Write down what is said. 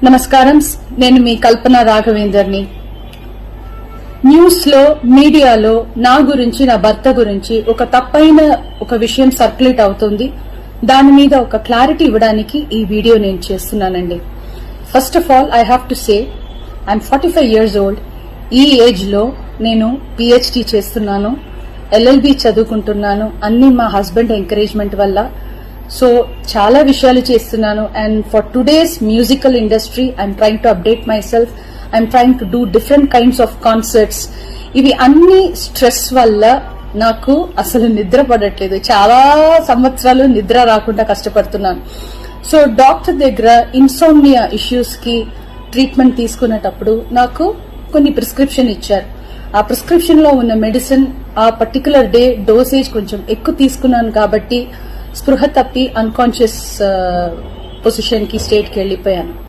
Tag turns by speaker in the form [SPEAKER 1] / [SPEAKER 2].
[SPEAKER 1] నమస్కారం, నేను మీ కల్పన రాఘవేందర్ని. న్యూస్ లో, మీడియాలో నా గురించి, నా భర్త గురించి ఒక తప్పైన ఒక విషయం సర్క్యులేట్ అవుతుంది. దాని మీద ఒక క్లారిటీ ఇవ్వడానికి ఈ వీడియో నేను చేస్తున్నానండి. First of all I have to say I'm 45 years old. ఈ ఏజ్ లో నేను PhD చేస్తున్నాను, LLB చదువుకుంటున్నాను. అన్ని మా హస్బెండ్ ఎంకరేజ్మెంట్ వల్ల. సో చాలా విషయాలు చేస్తున్నాను. And for today's musical industry I'm trying to update my self. I'm trying to do different kinds of concerts. ఇవి అన్ని స్ట్రెస్ వల్ల నాకు అసలు నిద్ర పడట్లేదు. చాలా సంవత్సరాలు నిద్ర రాకుండా కష్టపడుతున్నాను. సో డాక్టర్ దగ్గర ఇన్సోమ్నియా ఇష్యూస్ కి ట్రీట్మెంట్ తీసుకునేటప్పుడు నాకు కొన్ని ప్రిస్క్రిప్షన్ ఇచ్చారు. ఆ ప్రిస్క్రిప్షన్ లో ఉన్న మెడిసిన్ ఆ పర్టికులర్ డే డోసేజ్ కొంచెం ఎక్కువ తీసుకున్నాను కాబట్టి స్పృహ తప్పి అన్కాన్షియస్ పొజిషన్ కి స్టేట్ కి వెళ్లిపోయాను.